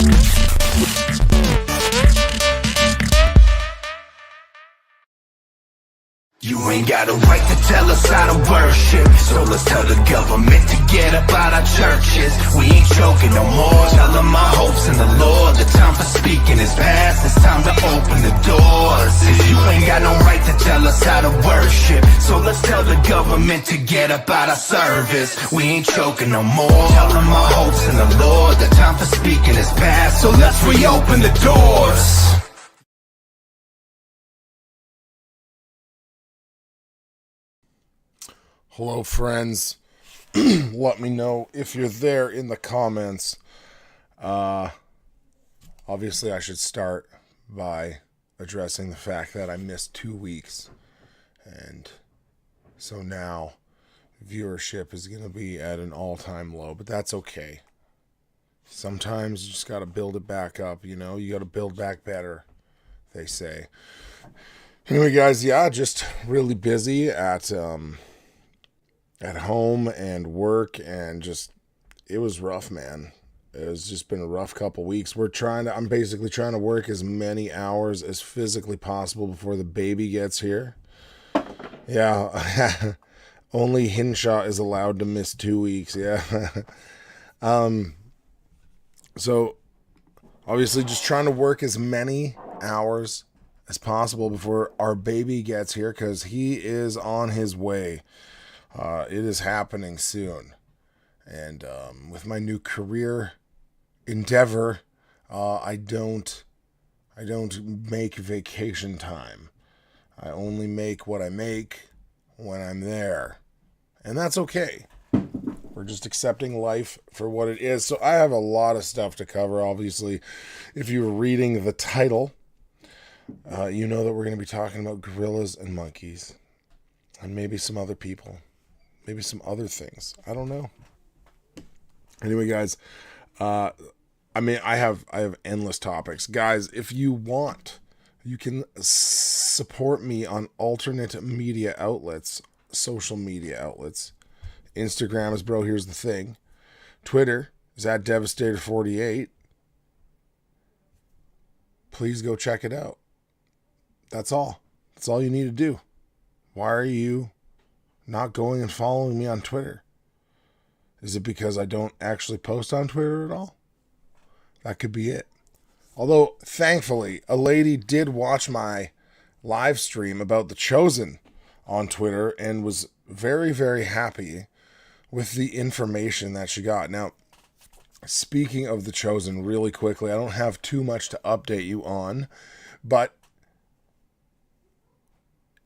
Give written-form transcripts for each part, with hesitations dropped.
You ain't got a right to tell us how to worship, so let's tell the government to get up out our churches. We ain't choking no more, tell them my hopes in the Lord. The time for speaking is past, it's time to open the doors. You ain't got no right to tell us how to worship, so let's tell the government to get up out our service. We ain't choking no more, tell them my hopes in the Lord. The time for speaking is past, so let's reopen the doors. Hello, friends. Let me know if you're there in the comments. Obviously, I should start by addressing the fact that I missed 2 weeks. And so now viewership is going to be at an all-time low, but that's okay. Sometimes you just got to build it back up, you know? You got to build back better, they say. Anyway, guys, yeah, just really busy at home and work, and just, it was rough, man. It's just been a rough couple weeks. I'm basically trying to work as many hours as physically possible before the baby gets here. Yeah, only Hinshaw is allowed to miss 2 weeks, yeah. So, obviously just trying to work as many hours as possible before our baby gets here, because he is on his way. It is happening soon. And with my new career endeavor, I don't make vacation time. I only make what I make when I'm there. And that's okay. We're just accepting life for what it is. So I have a lot of stuff to cover, obviously. If you were reading the title, you know that we're going to be talking about gorillas and monkeys. And maybe some other people. Maybe some other things. I don't know. Anyway, guys, I have endless topics. Guys, if you want, you can support me on alternate media outlets, social media outlets. Instagram is Bro Here's the Thing. Twitter is at Devastator48. Please go check it out. That's all. That's all you need to do. Why are you not going and following me on Twitter? Is it because I don't actually post on Twitter at all? That could be it. Although, thankfully, a lady did watch my live stream about The Chosen on Twitter and was very, very happy with the information that she got. Now, speaking of The Chosen, really quickly, I don't have too much to update you on, but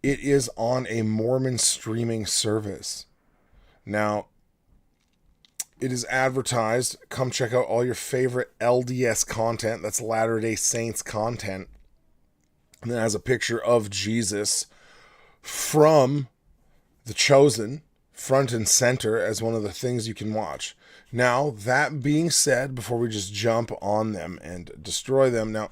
it is on a Mormon streaming service. Now, it is advertised. Come check out all your favorite LDS content. That's Latter-day Saints content. And it has a picture of Jesus from The Chosen, front and center, as one of the things you can watch. Now, that being said, before we just jump on them and destroy them, now,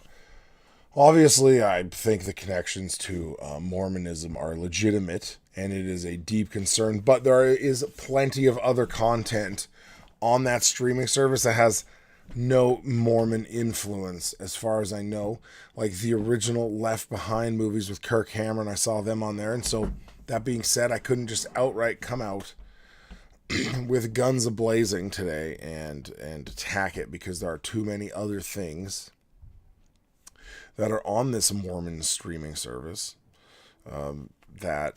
obviously, I think the connections to Mormonism are legitimate, and it is a deep concern, but there is plenty of other content on that streaming service that has no Mormon influence, as far as I know. Like the original Left Behind movies with Kirk Cameron, I saw them on there, and so, that being said, I couldn't just outright come out with guns a-blazing today and attack it, because there are too many other things that are on this Mormon streaming service that,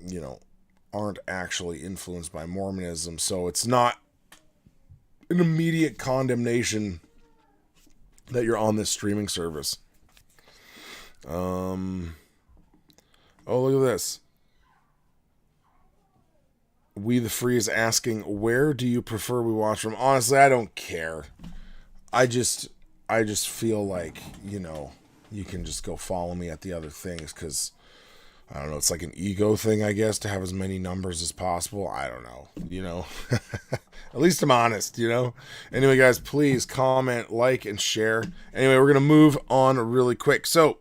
you know, aren't actually influenced by Mormonism. So it's not an immediate condemnation that you're on this streaming service. Oh, look at this. We the Free is asking, where do you prefer we watch from? Honestly, I don't care. I just feel like, you know, you can just go follow me at the other things, because, I don't know, it's like an ego thing, I guess, to have as many numbers as possible. I don't know, you know. At least I'm honest, you know. Anyway, guys, please comment, like, and share. Anyway, we're going to move on really quick. So,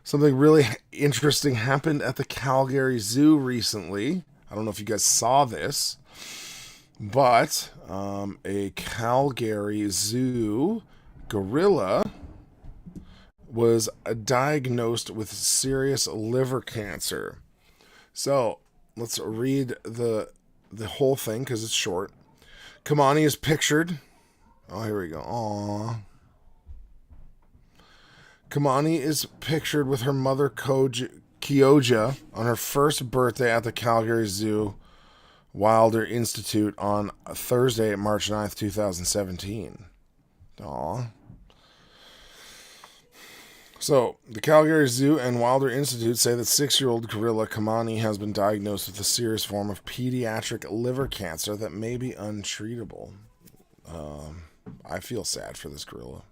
something really interesting happened at the Calgary Zoo recently. I don't know if you guys saw this, but a Calgary Zoo gorilla was diagnosed with serious liver cancer. So let's read the whole thing because it's short. Kamani is pictured. Oh, here we go. Aww. Kamani is pictured with her mother, Kyoja, on her first birthday at the Calgary Zoo Wilder Institute on Thursday, March 9th, 2017. Aww. So, the Calgary Zoo and Wilder Institute say that 6-year-old gorilla Kamani has been diagnosed with a serious form of pediatric liver cancer that may be untreatable. I feel sad for this gorilla.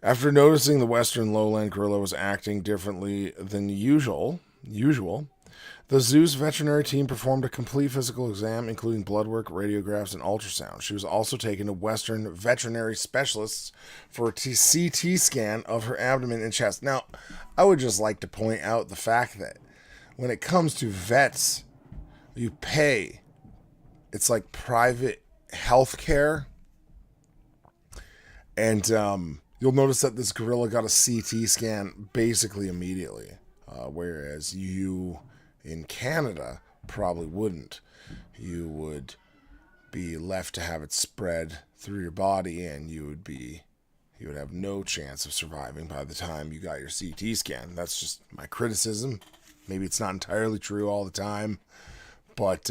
After noticing the western lowland gorilla was acting differently than usual, the zoo's veterinary team performed a complete physical exam, including blood work, radiographs, and ultrasound. She was also taken to Western veterinary specialists for a CT scan of her abdomen and chest. Now, I would just like to point out the fact that when it comes to vets, you pay. It's like private health care. And you'll notice that this gorilla got a CT scan basically immediately, whereas you in Canada probably wouldn't. You would be left to have it spread through your body, and you would have no chance of surviving by the time you got your CT scan. That's just my criticism. Maybe it's not entirely true all the time, but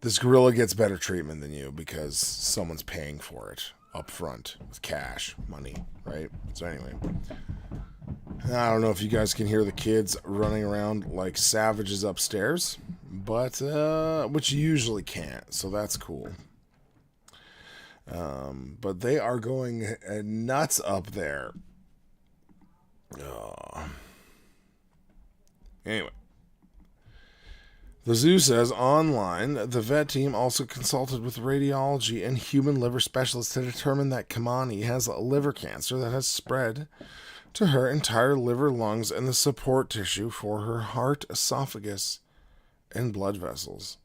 this gorilla gets better treatment than you because someone's paying for it up front with cash money, right? So anyway, I don't know if you guys can hear the kids running around like savages upstairs, but which you usually can't, so that's cool. But they are going nuts up there. Anyway, the zoo says online the vet team also consulted with radiology and human liver specialists to determine that Kamani has liver cancer that has spread to her entire liver, lungs, and the support tissue for her heart, esophagus, and blood vessels.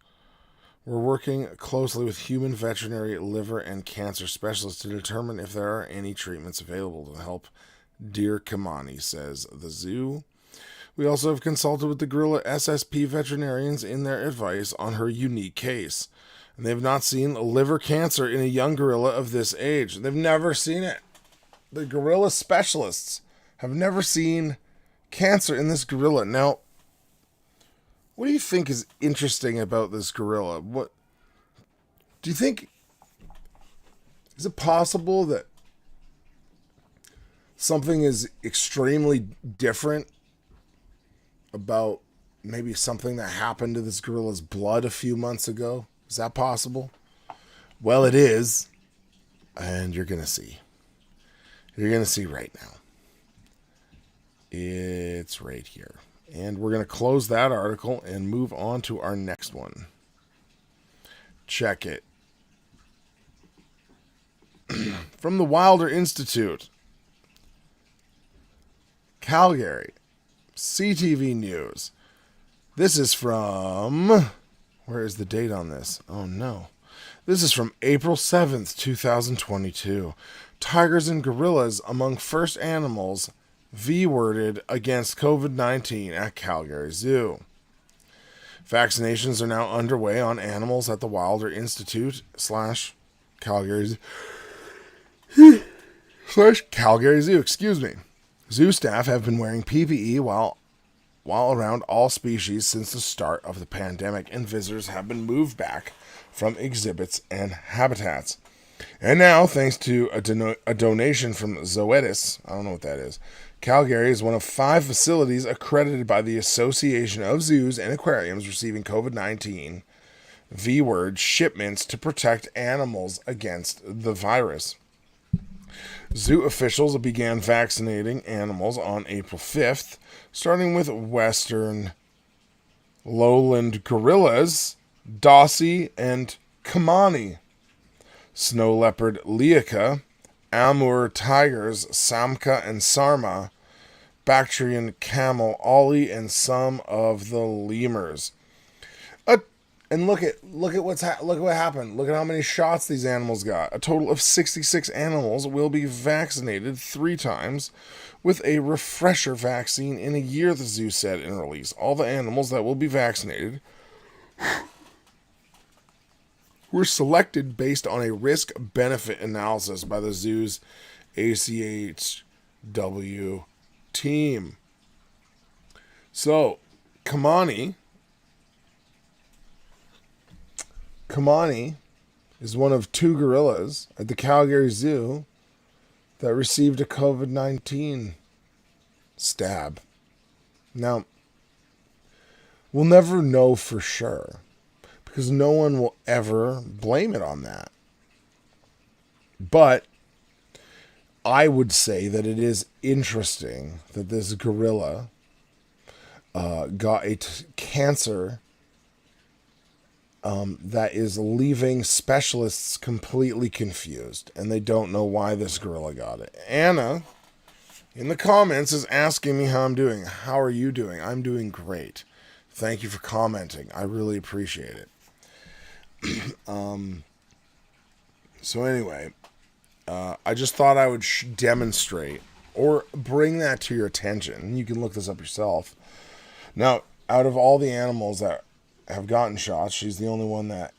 We're working closely with human veterinary liver and cancer specialists to determine if there are any treatments available to help dear Kamani, says the zoo. We also have consulted with the gorilla SSP veterinarians in their advice on her unique case. And they have not seen liver cancer in a young gorilla of this age. They've never seen it. The gorilla specialists have never seen cancer in this gorilla. Now, what do you think is interesting about this gorilla? What do you think? Is it possible that something is extremely different about maybe something that happened to this gorilla's blood a few months ago? Is that possible? Well, it is. And you're going to see. You're going to see right now. It's right here. And we're going to close that article and move on to our next one. Check it. From the Wilder Institute, Calgary, CTV News. This is from... Where is the date on this? Oh, no. This is from April 7th, 2022. Tigers and gorillas among first animals V-worded against COVID-19 at Calgary Zoo. Vaccinations are now underway on animals at the Wilder Institute / Calgary Calgary Zoo. Excuse me. Zoo staff have been wearing PPE while around all species since the start of the pandemic, and visitors have been moved back from exhibits and habitats. And now, thanks to a donation from Zoetis, I don't know what that is, Calgary is one of 5 facilities accredited by the Association of Zoos and Aquariums receiving COVID-19 V-word shipments to protect animals against the virus. Zoo officials began vaccinating animals on April 5th, starting with western lowland gorillas, Dossie and Kamani, snow leopard Liaka, Amur tigers Samka and Sarma, Bactrian camel Ollie, and some of the lemurs. And look at what happened. Look at how many shots these animals got. A total of 66 animals will be vaccinated 3 times with a refresher vaccine in a year, the zoo said in a release. All the animals that will be vaccinated were selected based on a risk-benefit analysis by the zoo's ACHW team. So, Kamani is one of 2 gorillas at the Calgary Zoo that received a COVID-19 stab. Now, we'll never know for sure because no one will ever blame it on that. But I would say that it is interesting that this gorilla got a cancer that is leaving specialists completely confused, and they don't know why this gorilla got it. Anna, in the comments, is asking me how I'm doing. How are you doing? I'm doing great. Thank you for commenting. I really appreciate it. So anyway, I just thought I would demonstrate or bring that to your attention. You can look this up yourself. Now, out of all the animals that have gotten shots, she's the only one that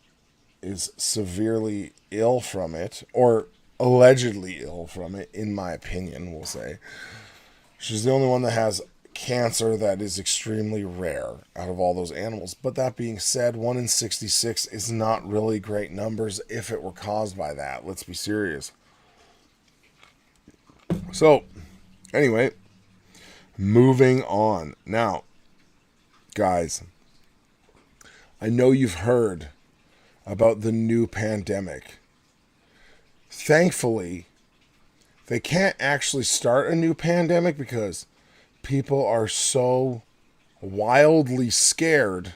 is severely ill from it, or allegedly ill from it, in my opinion, we'll say. She's the only one that has cancer that is extremely rare out of all those animals. But that being said, 1 in 66 is not really great numbers if it were caused by that. Let's be serious. So, anyway, moving on. Now, guys, I know you've heard about the new pandemic. Thankfully, they can't actually start a new pandemic because people are so wildly scared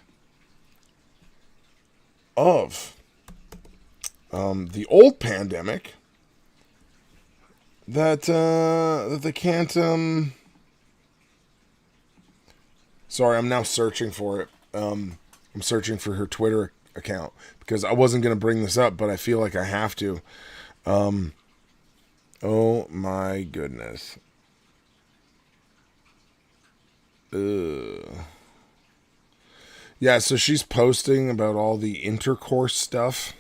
of the old pandemic that they can't. Sorry, I'm now searching for it. I'm searching for her Twitter account because I wasn't going to bring this up, but I feel like I have to. Oh my goodness. Yeah, so she's posting about all the intercourse stuff,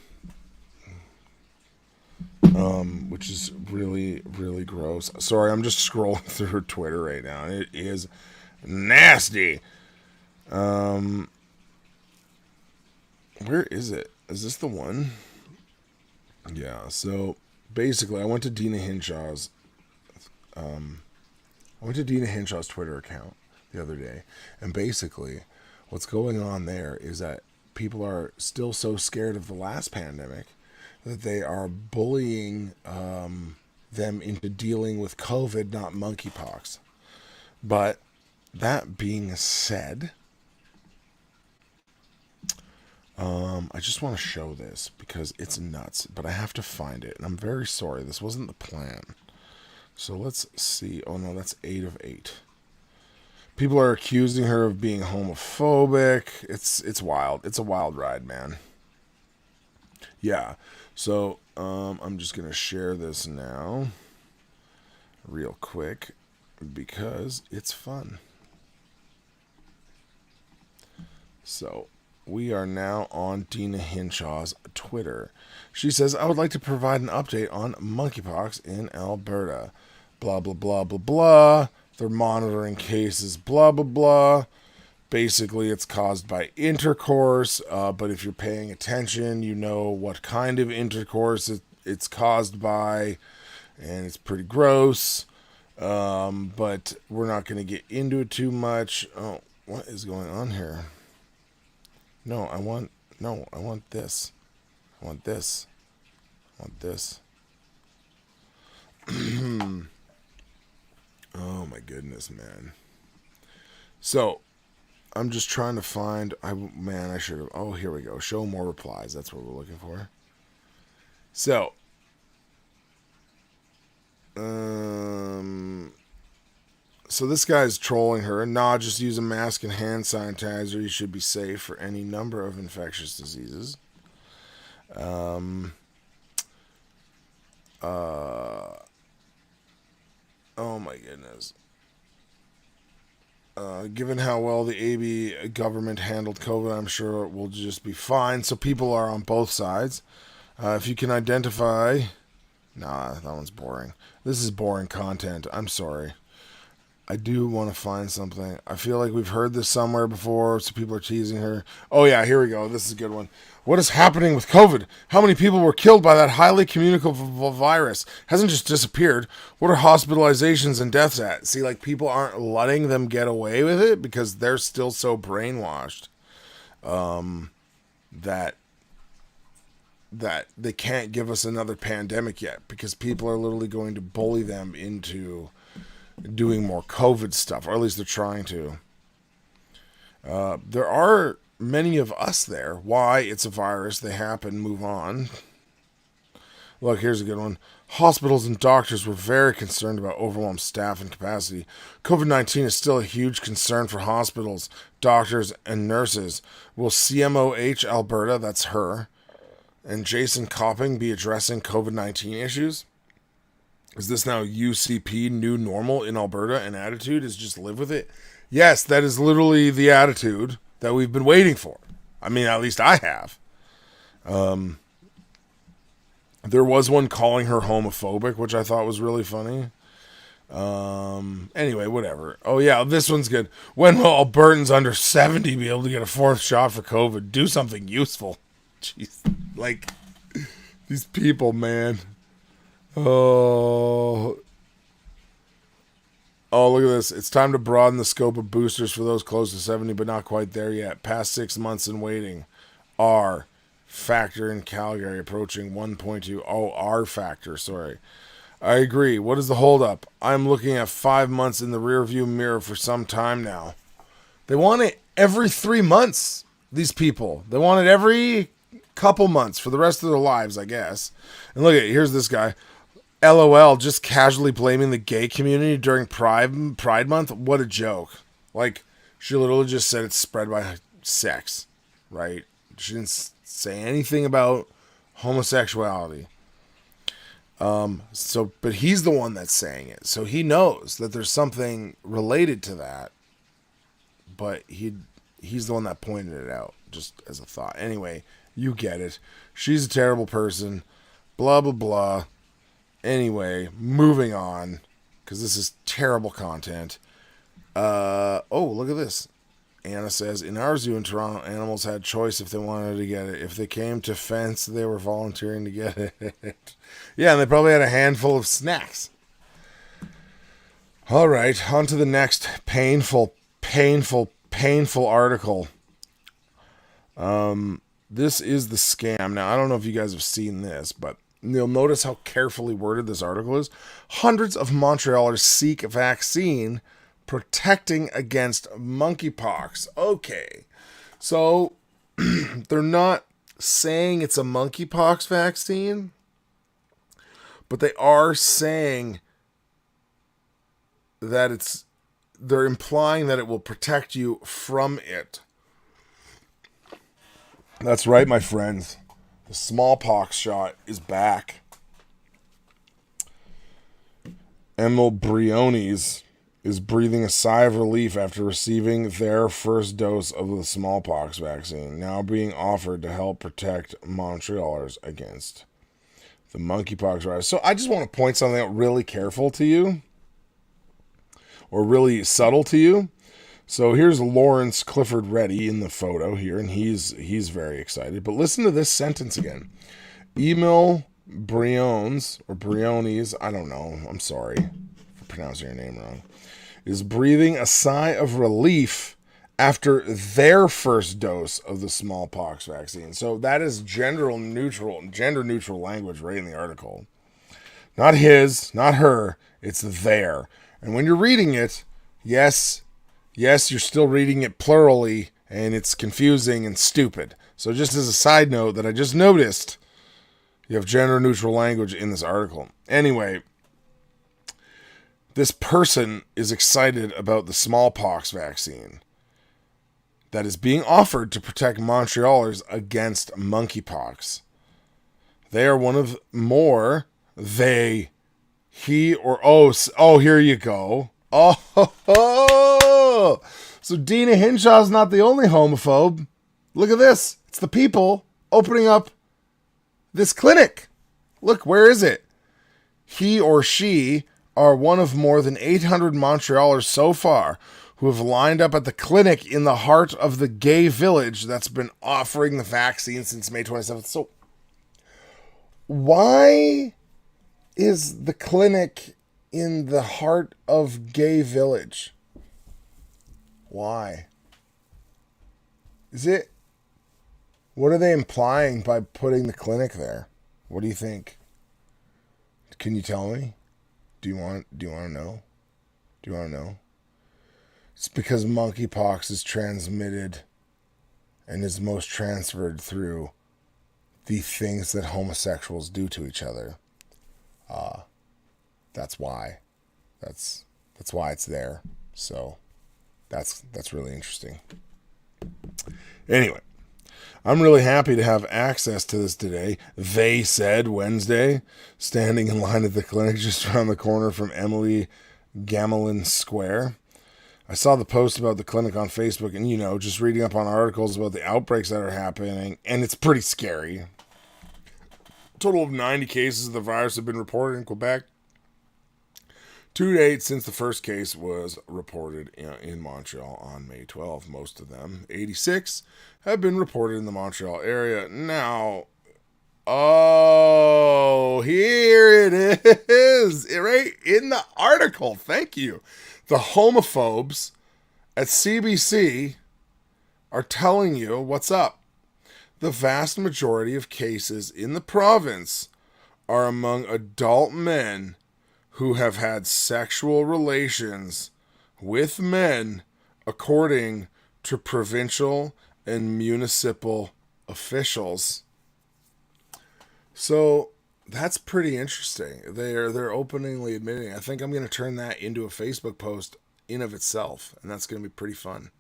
which is really, really gross. Sorry, I'm just scrolling through her Twitter right now, and it is nasty. Where is it? Is this the one? Yeah, so basically I went to Dina Hinshaw's Twitter account the other day, and basically what's going on there is that people are still so scared of the last pandemic that they are bullying them into dealing with COVID, not monkeypox. But that being said, I just want to show this because it's nuts, but I have to find it, and I'm very sorry. This wasn't the plan. So let's see. Oh no, that's 8 of 8. People are accusing her of being homophobic. It's wild. It's a wild ride, man. Yeah. So I'm just gonna share this now, real quick, because it's fun. So we are now on Dina Hinshaw's Twitter. She says, I would like to provide an update on monkeypox in Alberta. Blah, blah, blah, blah, blah. They're monitoring cases, blah, blah, blah. Basically, it's caused by intercourse, but if you're paying attention, you know what kind of intercourse it's caused by, and it's pretty gross. But we're not going to get into it too much. Oh, what is going on here? No, I want this. I want this. I want this. Oh my goodness, man. So, I'm just trying to find, I should have, oh, here we go. Show more replies. That's what we're looking for. So, So this guy's trolling her. Nah, just use a mask and hand sanitizer. You should be safe for any number of infectious diseases. Oh my goodness. Given how well the AB government handled COVID, I'm sure it will just be fine. So people are on both sides. If you can identify... Nah, that one's boring. This is boring content. I'm sorry. I do want to find something. I feel like we've heard this somewhere before, so people are teasing her. Oh yeah, here we go. This is a good one. What is happening with COVID? How many people were killed by that highly communicable virus? Hasn't just disappeared. What are hospitalizations and deaths at? See, like, people aren't letting them get away with it because they're still so brainwashed that they can't give us another pandemic yet because people are literally going to bully them into doing more COVID stuff, or at least they're trying to. There are many of us there. Why? It's a virus. They happen. Move on. Look, here's a good one. Hospitals and doctors were very concerned about overwhelmed staff and capacity. COVID-19 is still a huge concern for hospitals, doctors, and nurses. Will CMOH Alberta, that's her, and Jason Copping be addressing COVID-19 issues? Is this now UCP new normal in Alberta, and attitude is just live with it? Yes, that is literally the attitude that we've been waiting for. I mean, at least I have. There was one calling her homophobic, which I thought was really funny. Anyway, whatever. Oh yeah, this one's good. When will Albertans under 70 be able to get a fourth shot for COVID? Do something useful. Jeez. Like, these people, man. Oh, look at this. It's time to broaden the scope of boosters for those close to 70, but not quite there yet. Past 6 months in waiting. R factor in Calgary approaching 1.2. Oh, R factor, sorry. I agree. What is the holdup? I'm looking at 5 months in the rearview mirror for some time now. They want it every 3 months, these people. They want it every couple months for the rest of their lives, I guess. And look at, here's this guy. LOL, just casually blaming the gay community during Pride Month. What a joke. Like, she literally just said it's spread by sex, right? She didn't say anything about homosexuality. But he's the one that's saying it. So he knows that there's something related to that. But he's the one that pointed it out, just as a thought. Anyway, you get it. She's a terrible person. Blah, blah, blah. Anyway, moving on, because this is terrible content. Oh, look at this. Anna says, in our zoo in Toronto, animals had choice if they wanted to get it. If they came to fence, they were volunteering to get it. Yeah, and they probably had a handful of snacks. All right, on to the next painful article. This is the scam. Now, I don't know if you guys have seen this, but you'll notice how carefully worded this article is. Hundreds of Montrealers seek vaccine protecting against monkeypox. Okay. So they're not saying it's a monkeypox vaccine, but they are saying that they're implying that it will protect you from it. That's right, my friends. The smallpox shot is back. Emil Briones is breathing a sigh of relief after receiving their first dose of the smallpox vaccine, now being offered to help protect Montrealers against the monkeypox virus. So I just want to point something out really careful to you, or really subtle to you. So here's Lawrence Clifford Reddy in the photo here, and he's very excited. But listen to this sentence again. Emil Briones, or Briones, I don't know, I'm sorry for pronouncing your name wrong, is breathing a sigh of relief after their first dose of the smallpox vaccine. So that is gender neutral language right in the article. Not his, not her, it's their. And when you're reading it, yes, you're still reading it plurally, and it's confusing and stupid. So just as a side note that I just noticed, you have gender-neutral language in this article. Anyway, This person is excited about the smallpox vaccine that is being offered to protect Montrealers against monkeypox. They are one of more, he, or, here you go. Oh, so Dina Hinshaw's not the only homophobe. Look at this. It's the people opening up this clinic. Look, where is it? He or she are one of more than 800 Montrealers so far who have lined up at the clinic in the heart of the gay village that's been offering the vaccine since May 27th. So why is the clinic in the heart of gay village? Why? Is it? What are they implying by putting the clinic there? What do you think? Can you tell me? Do you want to know? Do you want to know? It's because monkeypox is transmitted and is most transferred through the things that homosexuals do to each other. That's why. That's why it's there. So that's really interesting. Anyway, I'm really happy to have access to this today. They said Wednesday, standing in line at the clinic just around the corner from Emily Gamelin Square. I saw the post about the clinic on Facebook and, just reading up on articles about the outbreaks that are happening, and it's pretty scary. A total of 90 cases of the virus have been reported in Quebec to date since the first case was reported in Montreal on May 12. Most of them, 86, have been reported in the Montreal area. Now, here it is, right in the article. Thank you. The homophobes at CBC are telling you what's up. The vast majority of cases in the province are among adult men who have had sexual relations with men, according to provincial and municipal officials. So that's pretty interesting. They're openly admitting. I think I'm going to turn that into a Facebook post in of itself, and that's going to be pretty fun.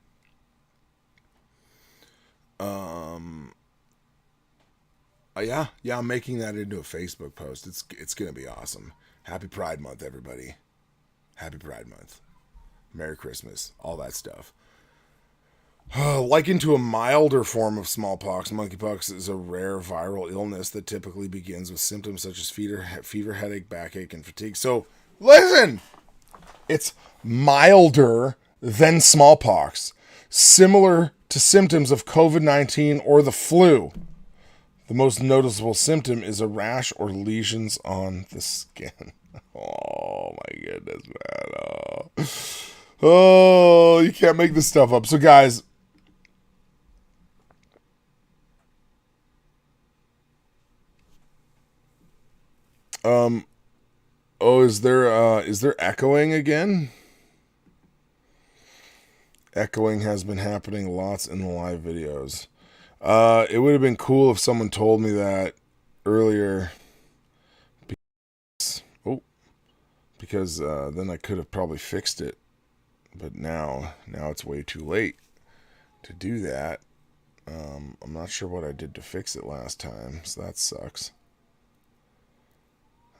Yeah, I'm making that into a Facebook post. It's going to be awesome. Happy Pride Month, everybody. Happy Pride Month. Merry Christmas. All that stuff. Likened to a milder form of smallpox, monkeypox is a rare viral illness that typically begins with symptoms such as fever, headache, backache, and fatigue. So, listen! It's milder than smallpox, similar to symptoms of COVID-19 or the flu. The most noticeable symptom is a rash or lesions on the skin. Oh, my goodness, man. Oh, you can't make this stuff up. So, guys, is there echoing again? Echoing has been happening lots in the live videos. It would have been cool if someone told me that earlier, because then I could have probably fixed it. But now it's way too late to do that. I'm not sure what I did to fix it last time, so that sucks.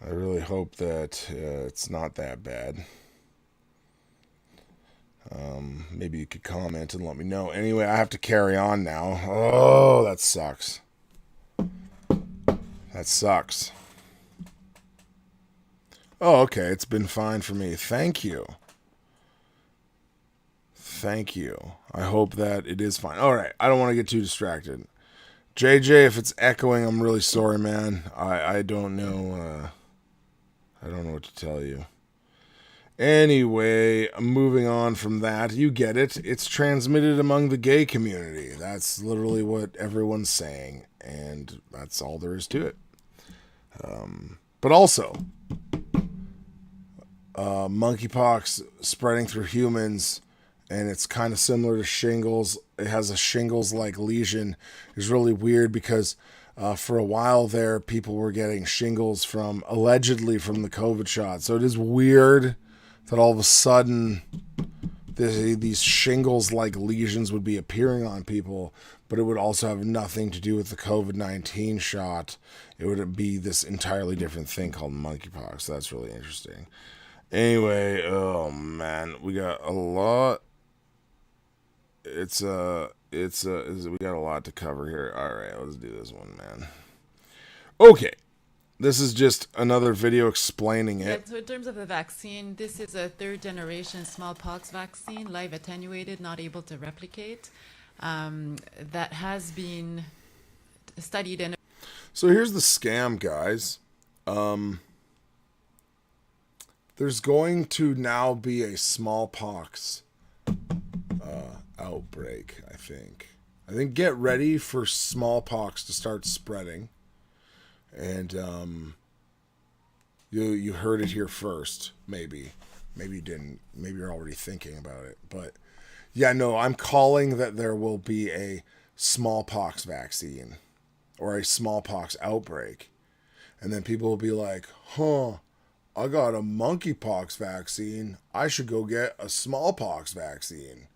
I really hope that it's not that bad. Maybe you could comment and let me know. Anyway, I have to carry on now. Oh, that sucks. That sucks. Oh, okay. It's been fine for me. Thank you. Thank you. I hope that it is fine. All right. I don't want to get too distracted. JJ, if it's echoing, I'm really sorry, man. I don't know. I don't know what to tell you. Anyway, moving on from that, you get it. It's transmitted among the gay community. That's literally what everyone's saying, and that's all there is to it. But also, monkeypox spreading through humans, and it's kind of similar to shingles. It has a shingles-like lesion. It's really weird because for a while there, people were getting shingles allegedly from the COVID shot. So it is weird that all of a sudden these shingles-like lesions would be appearing on people, but it would also have nothing to do with the COVID-19 shot. It would be this entirely different thing called monkeypox. That's really interesting. Anyway, oh man, we got a lot. We got a lot to cover here. All right, let's do this one, man. Okay. This is just another video explaining it. Yeah, so in terms of the vaccine, this is a third-generation smallpox vaccine, live attenuated, not able to replicate, that has been studied in. So here's the scam, guys. There's going to now be a smallpox outbreak, I think. Get ready for smallpox to start spreading. And you heard it here first, maybe you didn't, maybe you're already thinking about it, but yeah, no, I'm calling that there will be a smallpox vaccine or a smallpox outbreak, and then people will be like, I got a monkeypox vaccine, I should go get a smallpox vaccine,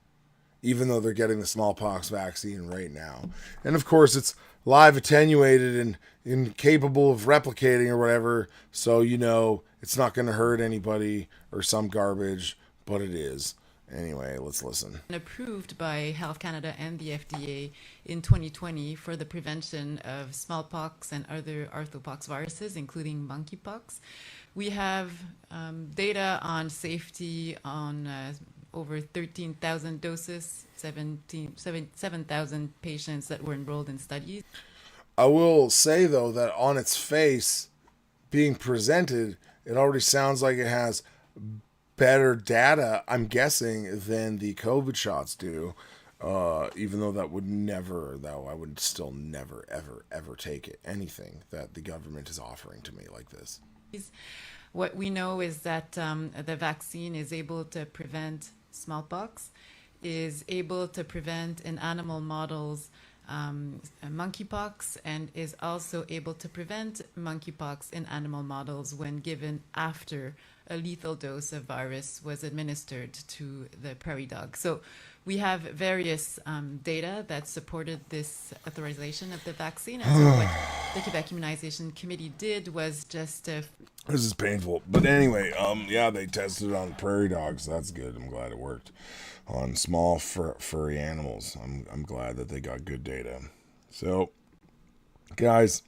even though they're getting the smallpox vaccine right now. And of course it's live attenuated and incapable of replicating or whatever, so it's not going to hurt anybody or some garbage, but it is. Anyway, let's listen. Approved by Health Canada and the FDA in 2020 for the prevention of smallpox and other orthopox viruses, including monkeypox. We have data on safety on over 13,000 doses, 7,000 patients that were enrolled in studies. I will say, though, that on its face, being presented, it already sounds like it has better data, I'm guessing, than the COVID shots do. Even though I would still never, ever, ever take anything that the government is offering to me like this. What we know is that the vaccine is able to prevent smallpox, is able to prevent in animal models monkeypox, and is also able to prevent monkeypox in animal models when given after a lethal dose of virus was administered to the prairie dog. So we have various data that supported this authorization of the vaccine. And so what the Quebec Immunization Committee did was just This is painful. But anyway, yeah, they tested it on prairie dogs. That's good. I'm glad it worked. On small furry animals. I'm glad that they got good data. So, guys,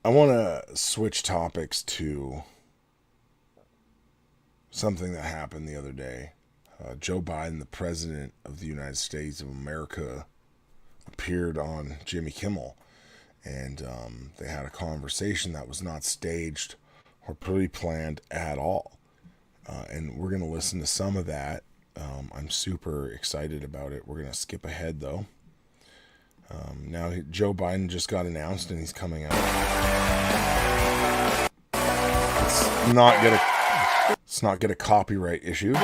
I want to switch topics to something that happened the other day. Joe Biden, the President of the United States of America, appeared on Jimmy Kimmel, and they had a conversation that was not staged or pre-planned at all. And we're going to listen to some of that. I'm super excited about it. We're going to skip ahead, though. Now, Joe Biden just got announced, and he's coming out. Let's not get a copyright issue. Got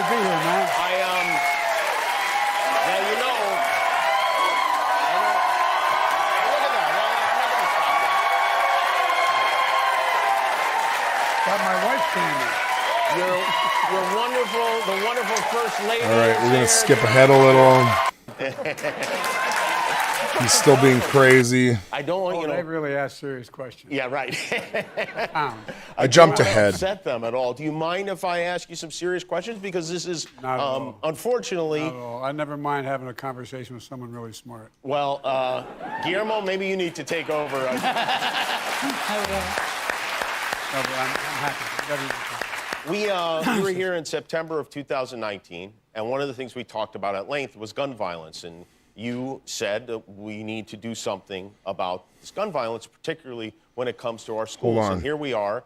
my wife standing. You're wonderful, the wonderful First Lady. All right, we're going to skip ahead a little. He's still being crazy. I don't want They really ask serious questions. Yeah, right. I jumped ahead. Upset them at all. Do you mind if I ask you some serious questions? Because this is, Not at all. unfortunately, Not at all. I never mind having a conversation with someone really smart. well, Guillermo, maybe you need to take over. No, but I'm happy. We were here in September of 2019, and one of the things we talked about at length was gun violence. And you said that we need to do something about this gun violence, particularly when it comes to our schools. Hold on. And here we are.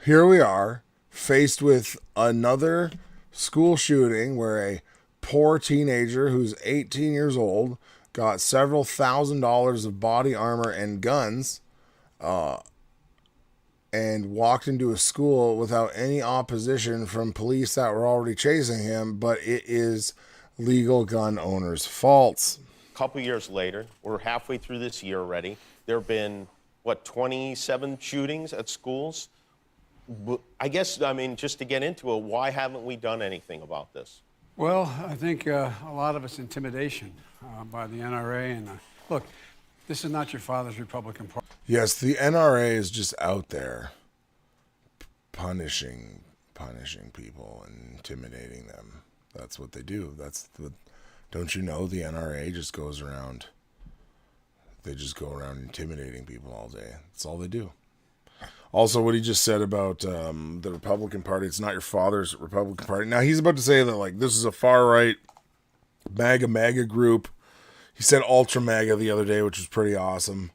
Here we are, faced with another school shooting where a poor teenager who's 18 years old got several $1,000s of body armor and guns, and walked into a school without any opposition from police that were already chasing him, but it is legal gun owners' faults. A couple years later, we're halfway through this year already. There have been, 27 shootings at schools? I guess, I mean, just to get into it, why haven't we done anything about this? Well, I think a lot of it's intimidation by the NRA. And look, this is not your father's Republican Party. Yes, the NRA is just out there punishing people and intimidating them. That's what they do. Don't you know the NRA just goes around. They just go around intimidating people all day. That's all they do. Also, what he just said about the Republican Party, it's not your father's Republican Party. Now, he's about to say that, like, this is a far-right MAGA group. He said ultra MAGA the other day, which was pretty awesome.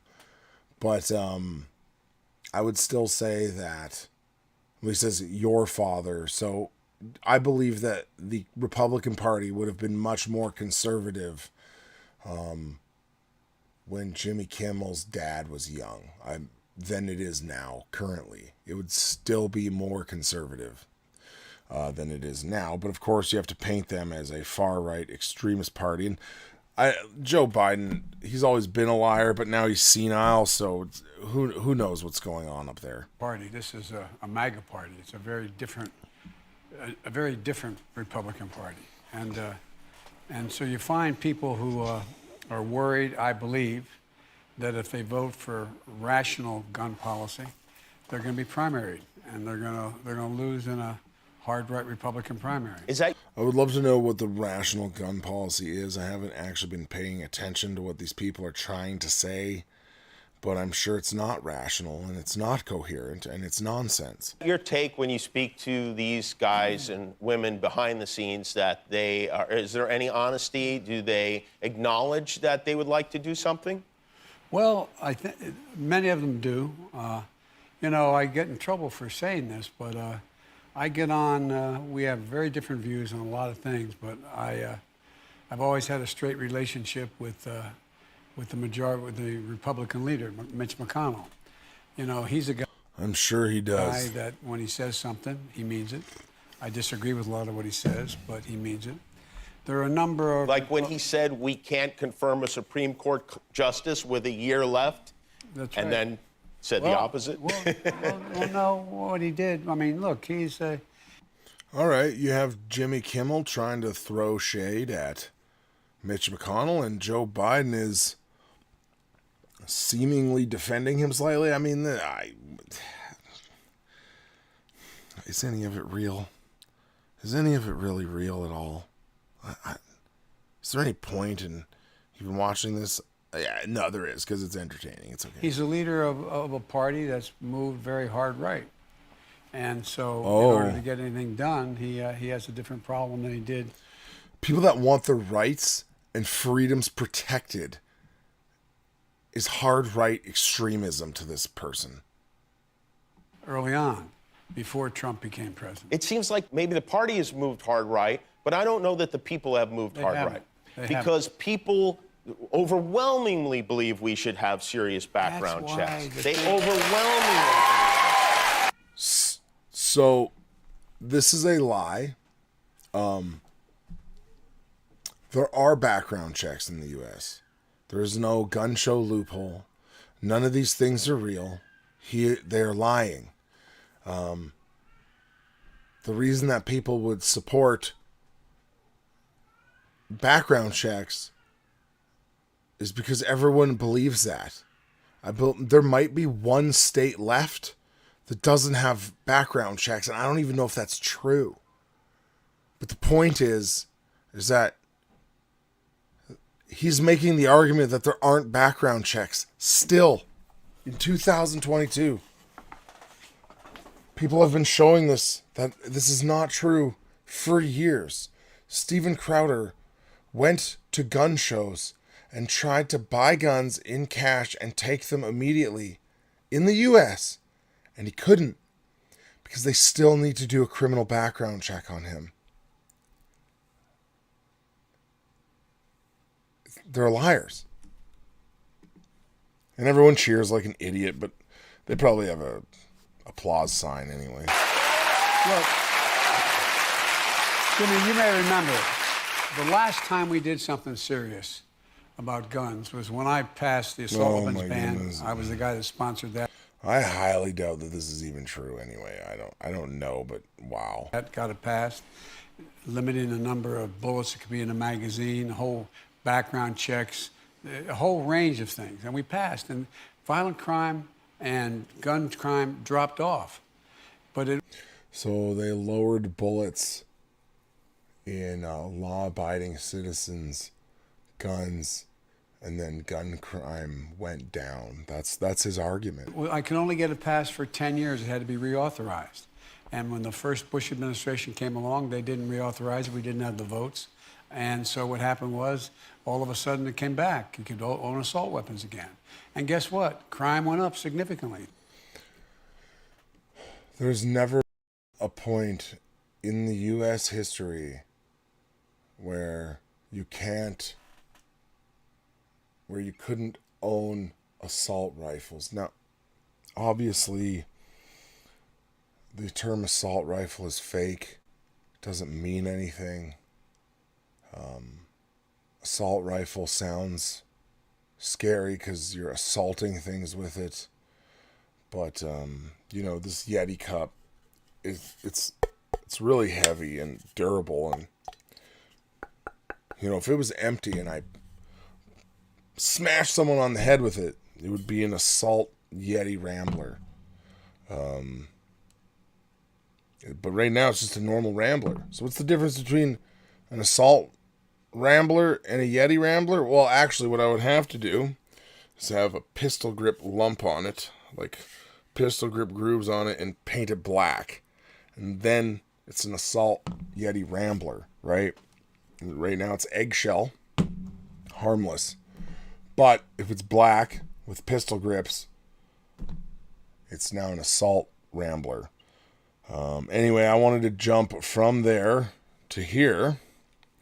But I would still say that, well, he says your father. So I believe that the Republican Party would have been much more conservative when Jimmy Kimmel's dad was young than it is now, currently. It would still be more conservative than it is now. But of course, you have to paint them as a far-right extremist party. And Joe Biden, he's always been a liar, but now he's senile, so who knows what's going on up there. Party. This is a MAGA party. It's a very different Republican Party. And so you find people who are worried, I believe, that if they vote for rational gun policy, they're going to be primaried, and they're going to lose in a hard right Republican primary. Is that I would love to know what the rational gun policy is. I haven't actually been paying attention to what these people are trying to say, but I'm sure it's not rational and it's not coherent and it's nonsense. your take when you speak to these guys and women behind the scenes that they are, is there any honesty? Do they acknowledge that they would like to do something? Well, I think many of them do. You know, I get in trouble for saying this, but I get on. We have very different views on a lot of things, but I've always had a straight relationship with the Republican leader, Mitch McConnell. You know, he's a guy. I'm sure he does. That when he says something, he means it. I disagree with a lot of what he says, but he means it. There are a number of... Like when he said we can't confirm a Supreme Court justice with a year left, That's and right. then said the opposite? Well, no, what he did, I mean, look, he's... All right, you have Jimmy Kimmel trying to throw shade at Mitch McConnell, and Joe Biden is seemingly defending him slightly. I mean, is any of it real? Is any of it really real at all? Is there any point in even watching this? Yeah, no, there is, because it's entertaining. It's okay. He's a leader of a party that's moved very hard right. And so in order to get anything done, he has a different problem than he did. People that want their rights and freedoms protected is hard right extremism to this person. Early on, before Trump became president. It seems like maybe the party has moved hard right, but I don't know that the people have moved hard haven't. right. They Because people overwhelmingly believe we should have serious background That's why checks. the They thing- overwhelmingly believe So, this is a lie. There are background checks in the U.S. There is no gun show loophole. None of these things are real. They are lying. The reason that people would support background checks is because everyone believes that. There might be one state left that doesn't have background checks, and I don't even know if that's true. But the point is that he's making the argument that there aren't background checks still in 2022. People have been showing that this is not true for years. Steven Crowder went to gun shows and tried to buy guns in cash and take them immediately in the U.S., and he couldn't because they still need to do a criminal background check on him. They're liars. And everyone cheers like an idiot, but they probably have a applause sign anyway. Look, Jimmy, you may remember the last time we did something serious about guns was when I passed the assault weapons ban. goodness. I was the guy that sponsored that. I highly doubt that this is even true anyway. I don't know, but wow. That got it passed, limiting the number of bullets that could be in a magazine, the whole background checks, a whole range of things. And we passed, and violent crime and gun crime dropped off. But it So they lowered bullets in law-abiding citizens' guns, and then gun crime went down. That's his argument. Well, I can only get it passed for 10 years. It had to be reauthorized. And when the first Bush administration came along, they didn't reauthorize it. We didn't have the votes. And so what happened was, all of a sudden it came back. You could own assault weapons again. And guess what? Crime went up significantly. There's never a point in the U.S. history where you couldn't own assault rifles. Now, obviously, the term assault rifle is fake. It doesn't mean anything. Assault rifle sounds scary because you're assaulting things with it. But, this Yeti cup, it's really heavy and durable. And, if it was empty and I smashed someone on the head with it, it would be an assault Yeti Rambler. But right now it's just a normal Rambler. So what's the difference between an assault Rambler and a Yeti Rambler? Well, actually what I would have to do is have a pistol grip lump on it, like pistol grip grooves on it, and paint it black. And then it's an assault Yeti Rambler, right? And right now it's eggshell, harmless. But if it's black with pistol grips, it's now an assault Rambler. Anyway, I wanted to jump from there to here.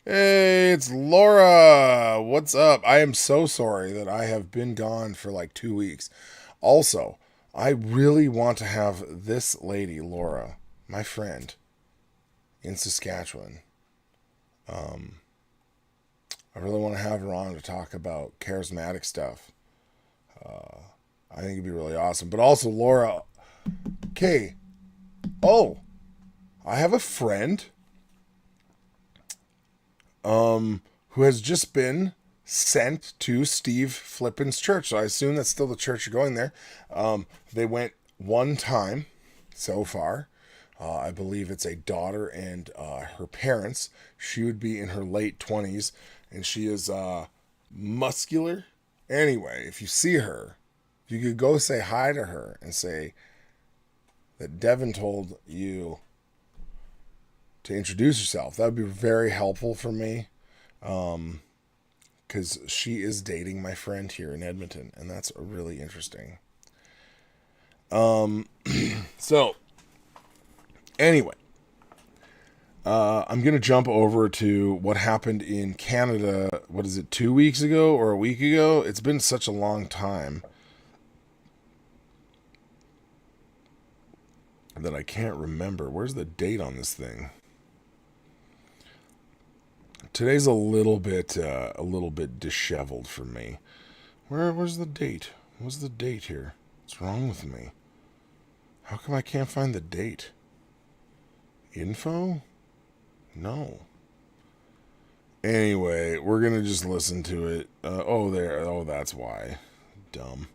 Hey, it's Laura. What's up? I am so sorry that I have been gone for like 2 weeks. Also, I really want to have this lady, Laura, my friend, in Saskatchewan. I really want to have her on to talk about charismatic stuff. I think it'd be really awesome. But also, Laura, okay. Oh, I have a friend who has just been sent to Steve Flippin's church. So I assume that's still the church you're going there. They went one time so far. I believe it's a daughter and her parents. She would be in her late 20s, and she is muscular. Anyway, if you see her, if you could go say hi to her and say that Devin told you to introduce yourself, that would be very helpful for me, because she is dating my friend here in Edmonton, and that's really interesting. So anyway, I'm going to jump over to what happened in Canada. What is it, 2 weeks ago or a week ago? It's been such a long time that I can't remember. Where's the date on this thing? Today's a little bit disheveled for me. Where's the date? What's the date here? What's wrong with me? How come I can't find the date? Info? No. Anyway, we're gonna just listen to it. There. Oh, that's why. Dumb.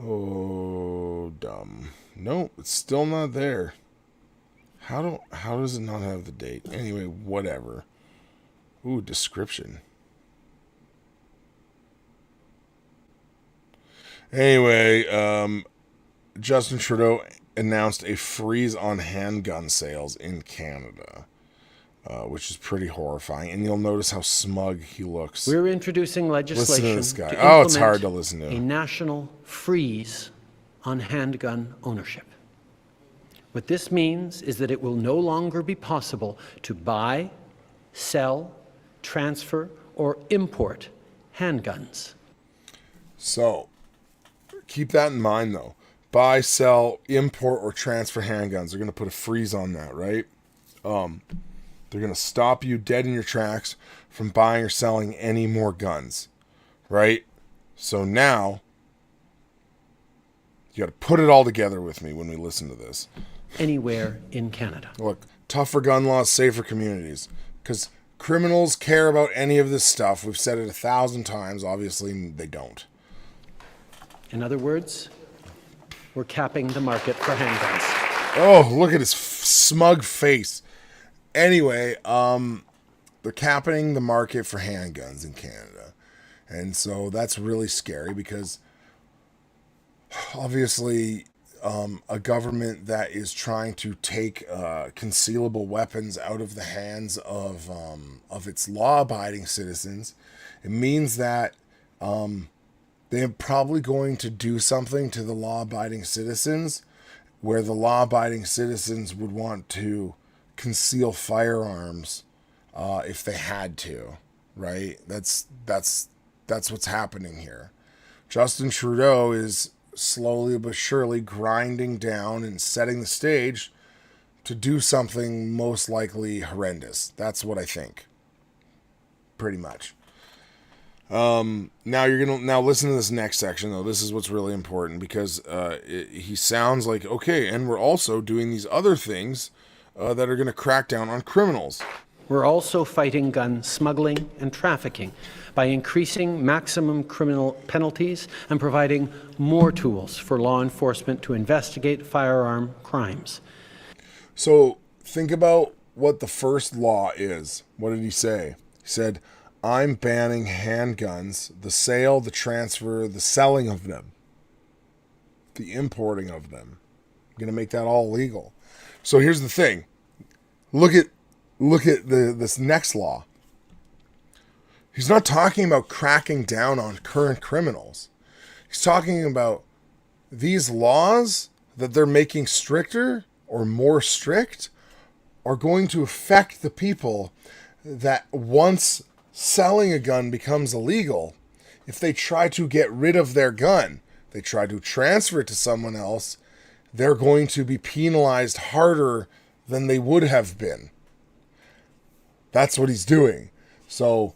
Oh, dumb. Nope, it's still not there. How does it not have the date? Anyway, whatever. Ooh, description. Anyway, Justin Trudeau announced a freeze on handgun sales in Canada, which is pretty horrifying. And you'll notice how smug he looks. We're introducing legislation Listen to this guy. to It's hard to implement listen to. a national freeze on handgun ownership. What this means is that it will no longer be possible to buy, sell, transfer, or import handguns. So, keep that in mind, though. Buy, sell, import, or transfer handguns. They're going to put a freeze on that, right? They're going to stop you dead in your tracks from buying or selling any more guns, right? So now, You got to put it all together with me when we listen to this. anywhere in Canada. Look, tougher gun laws, safer communities. Because criminals care about any of this stuff. We've said it 1,000 times. Obviously, they don't. In other words, we're capping the market for handguns. Oh, look at his smug face. Anyway, they're capping the market for handguns in Canada. And so that's really scary because obviously a government that is trying to take concealable weapons out of the hands of its law-abiding citizens, it means that they're probably going to do something to the law-abiding citizens where the law-abiding citizens would want to conceal firearms if they had to, right? That's what's happening here. Justin Trudeau is slowly but surely grinding down and setting the stage to do something most likely horrendous. That's what I think. Pretty much. Now listen to this next section though. This is what's really important because he sounds like, okay, and we're also doing these other things that are going to crack down on criminals. We're also fighting gun smuggling and trafficking by increasing maximum criminal penalties and providing more tools for law enforcement to investigate firearm crimes. So think about what the first law is. What did he say? He said, I'm banning handguns, the sale, the transfer, the selling of them, the importing of them. I'm going to make that all legal. So here's the thing. Look at this next law. He's not talking about cracking down on current criminals. He's talking about these laws that they're making stricter or more strict are going to affect the people that once selling a gun becomes illegal, if they try to get rid of their gun, they try to transfer it to someone else, they're going to be penalized harder than they would have been. That's what he's doing. So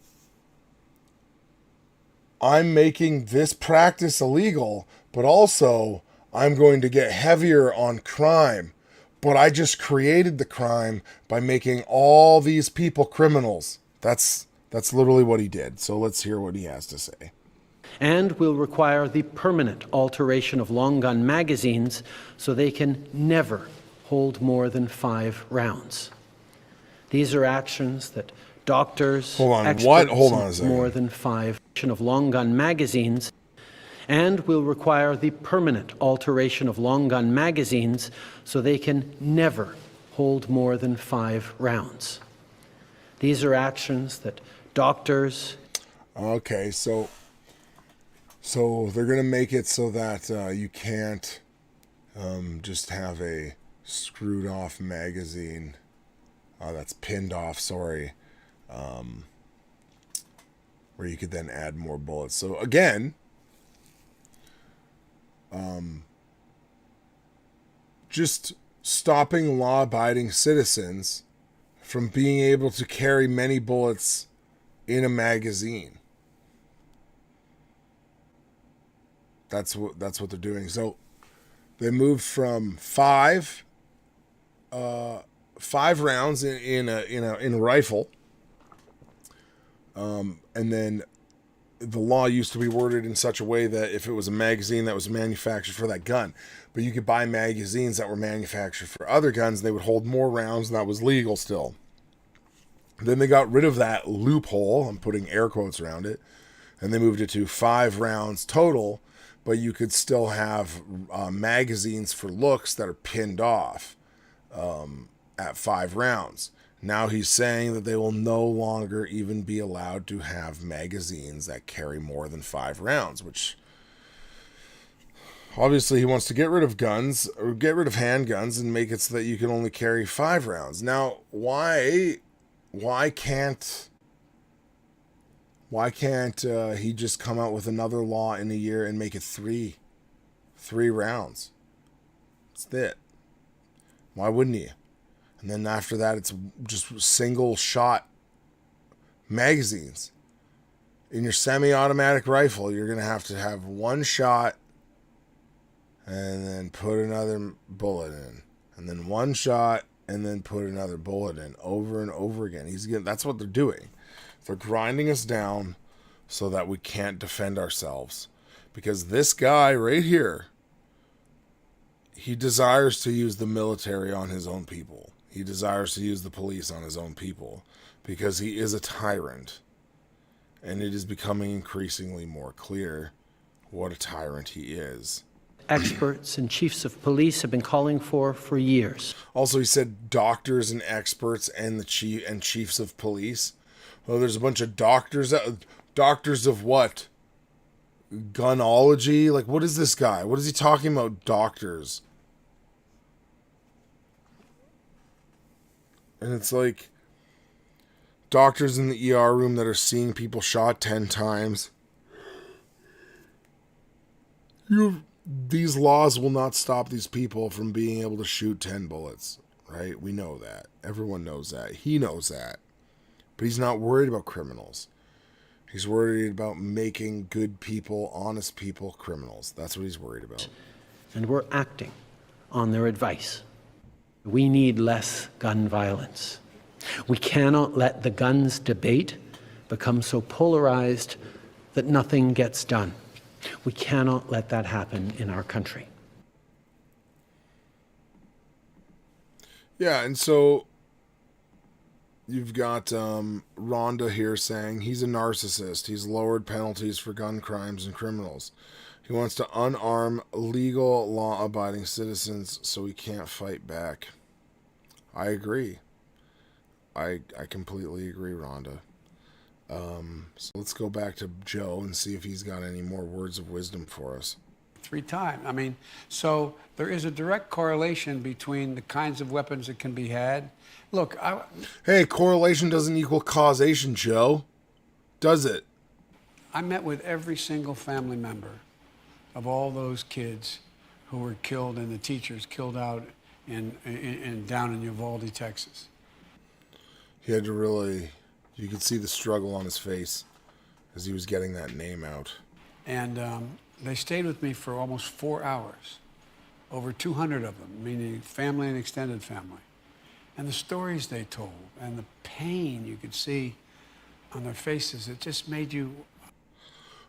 I'm making this practice illegal, but also I'm going to get heavier on crime. But I just created the crime by making all these people criminals. That's literally what he did. So let's hear what he has to say. And will require the permanent alteration of long gun magazines so they can never hold more than 5 rounds. These are actions that doctors, experts, more than 5 of long gun magazines, and will require the permanent alteration of long gun magazines so they can never hold more than 5 rounds. These are actions that doctors... Okay, so they're going to make it so that you can't just have a screwed off magazine that's pinned off, where you could then add more bullets. So again, just stopping law-abiding citizens from being able to carry many bullets in a magazine. That's what they're doing. So they moved from 5 rounds in a rifle, and then the law used to be worded in such a way that if it was a magazine that was manufactured for that gun, but you could buy magazines that were manufactured for other guns, they would hold more rounds, and that was legal still. Then they got rid of that loophole, I'm putting air quotes around it, and they moved it to 5 rounds total, but you could still have magazines for looks that are pinned off at 5 rounds. Now he's saying that they will no longer even be allowed to have magazines that carry more than 5 rounds, which obviously he wants to get rid of guns or get rid of handguns and make it so that you can only carry 5 rounds. Now, why can't he just come out with another law in a year and make it 3 rounds? That's it. Why wouldn't he? And then after that, it's just single shot magazines. In your semi-automatic rifle, you're going to have 1 shot and then put another bullet in, and then one shot, and then put another bullet in, over and over again. That's what they're doing. They're grinding us down so that we can't defend ourselves. Because this guy right here, he desires to use the military on his own people. He desires to use the police on his own people because he is a tyrant. And it is becoming increasingly more clear what a tyrant he is. Experts and chiefs of police have been calling for years. Also, he said doctors and experts and the chiefs of police. Well, there's a bunch of doctors. Doctors of what? Gunology? Like, what is this guy? What is he talking about? Doctors. And it's like doctors in the ER room that are seeing people shot 10 times. These laws will not stop these people from being able to shoot 10 bullets, right? We know that. Everyone knows that. He knows that. But he's not worried about criminals. He's worried about making good people, honest people, criminals. That's what he's worried about. And we're acting on their advice. We need less gun violence. We cannot let the guns debate become so polarized that nothing gets done. We cannot let that happen in our country. Yeah, and so you've got Rhonda here saying he's a narcissist. He's lowered penalties for gun crimes and criminals. He wants to unarm legal, law-abiding citizens so he can't fight back. I agree. I completely agree, Rhonda. So let's go back to Joe and see if he's got any more words of wisdom for us. 3 times. I mean, so there is a direct correlation between the kinds of weapons that can be had. Look, Hey, correlation doesn't equal causation, Joe. Does it? I met with every single family member of all those kids who were killed and the teachers killed out down in Uvalde, Texas. He had to really... You could see the struggle on his face as he was getting that name out. And they stayed with me for almost 4 hours, over 200 of them, meaning family and extended family. And the stories they told and the pain you could see on their faces, it just made you...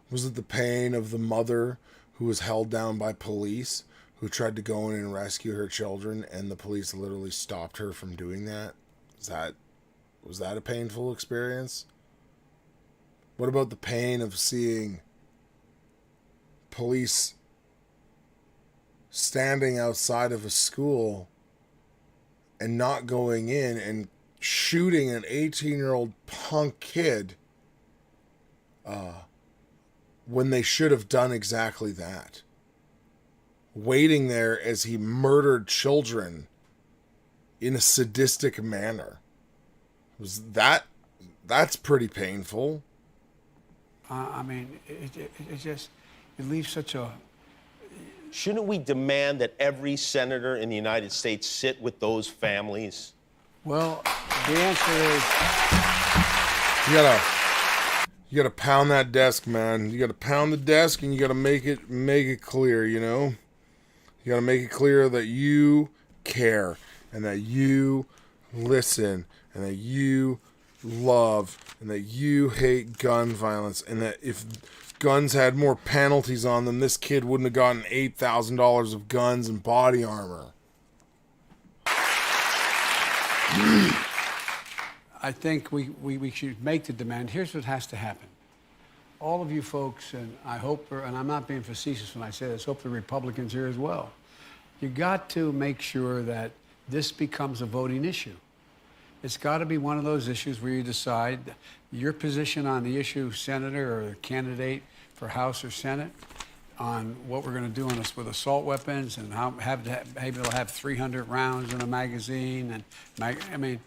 Was it the pain of the mother who was held down by police, who tried to go in and rescue her children, and the police literally stopped her from doing that? Was that a painful experience? What about the pain of seeing police standing outside of a school and not going in and shooting an 18-year-old punk kid when they should have done exactly that? Waiting there as he murdered children in a sadistic manner. That's pretty painful. I mean, it leaves such a... Shouldn't we demand that every senator in the United States sit with those families? Well, the answer is... You gotta pound that desk, man. You gotta pound the desk and you gotta make it clear, you know? You gotta make it clear that you care and that you listen and that you love and that you hate gun violence, and that if guns had more penalties on them, this kid wouldn't have gotten $8,000 of guns and body armor. I think we should make the demand. Here's what has to happen. All of you folks, and I hope, and I'm not being facetious when I say this, hope the Republicans here as well. You got to make sure that this becomes a voting issue. It's got to be one of those issues where you decide your position on the issue, senator or candidate for House or Senate, on what we're going to do on this with assault weapons and how maybe they'll have 300 rounds in a magazine. And I mean,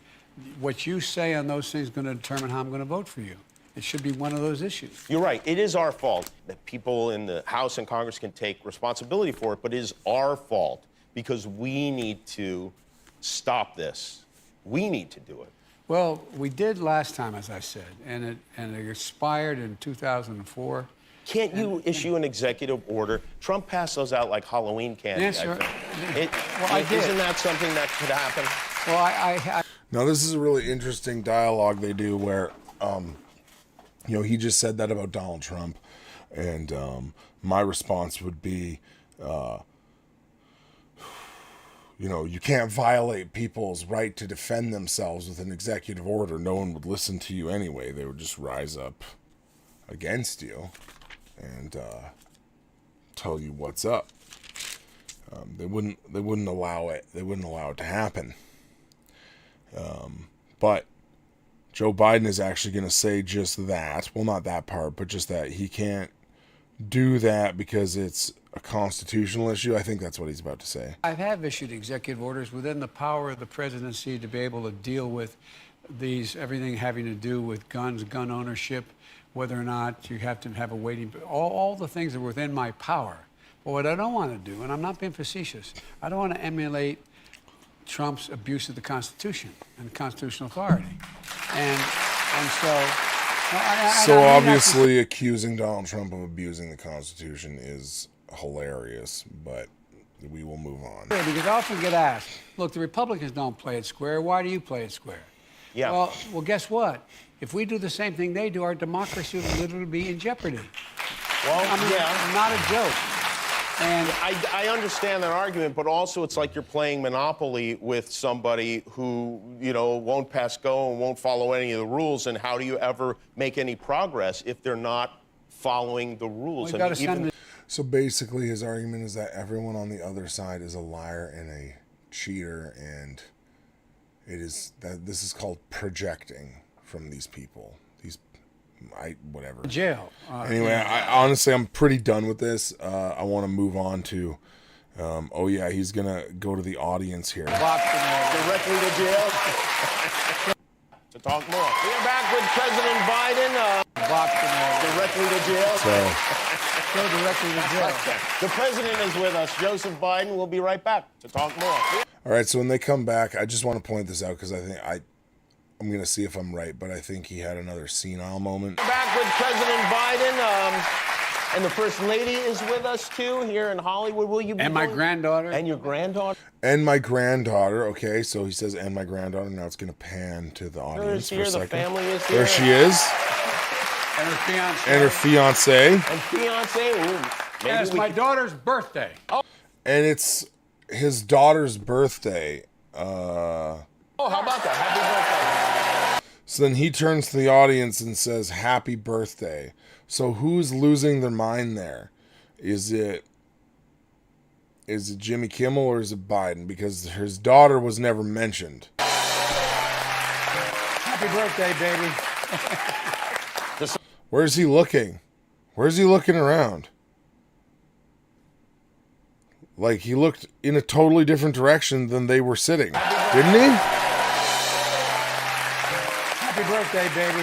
what you say on those things is going to determine how I'm going to vote for you. It should be one of those issues. You're right. It is our fault that people in the House and Congress can take responsibility for it, but it is our fault because we need to stop this. We need to do it. Well, we did last time, as I said, and it expired in 2004. Can't you issue an executive order? Trump passed those out like Halloween candy, Yes, I sir. think. Well, I did. Isn't that something that could happen? Well, I Now, this is a really interesting dialogue they do where, he just said that about Donald Trump. And my response would be, you can't violate people's right to defend themselves with an executive order. No one would listen to you anyway. They would just rise up against you and tell you what's up. They wouldn't allow it. They wouldn't allow it to happen. But Joe Biden is actually going to say just that. Well, not that part, but just that he can't do that because it's a constitutional issue. I think that's what he's about to say. I have issued executive orders within the power of the presidency to be able to deal with everything having to do with guns, gun ownership, whether or not you have to have a waiting, all the things that are within my power. But what I don't want to do, and I'm not being facetious, I don't want to emulate Trump's abuse of the Constitution and constitutional authority. And so... So obviously accusing Donald Trump of abusing the Constitution is hilarious, but we will move on. Because I often get asked, look, the Republicans don't play it square. Why do you play it square? Yeah. Well, guess what? If we do the same thing they do, our democracy will literally be in jeopardy. Well, I mean, yeah. not a joke. And I understand that argument, but also it's like you're playing Monopoly with somebody who, won't pass go and won't follow any of the rules. And how do you ever make any progress if they're not following the rules? we got to send So basically his argument is that everyone on the other side is a liar and a cheater, and this is called projecting from these people. Whatever. jail. Anyway, honestly, I'm pretty done with this. I want to move on to, he's going to go to the audience here. Directly to jail. To talk more. We are back with President Biden. Directly to jail. So, Go directly to jail. The president is with us, Joseph Biden. We'll be right back to talk more. all right, so when they come back, I just want to point this out because I think I'm going to see if I'm right, but I think he had another senile moment. We're back with President Biden, and the First Lady is with us, too, here in Hollywood. Will you be And my going? granddaughter. And your granddaughter? And my granddaughter, okay, so he says, and my granddaughter. Now it's going to pan to the audience for a Here, the second. family is here. There she is. And her fiance. And her fiance. And fiance. Ooh, maybe And it's my daughter's birthday. And it's his daughter's birthday. Oh, how about that? Happy birthday. So then he turns to the audience and says, happy birthday. So who's losing their mind there? Is it Jimmy Kimmel or is it Biden? Because his daughter was never mentioned. Happy birthday, baby. Where's he looking? Where's he looking around? Like, he looked in a totally different direction than they were sitting. Didn't he? Happy birthday, baby.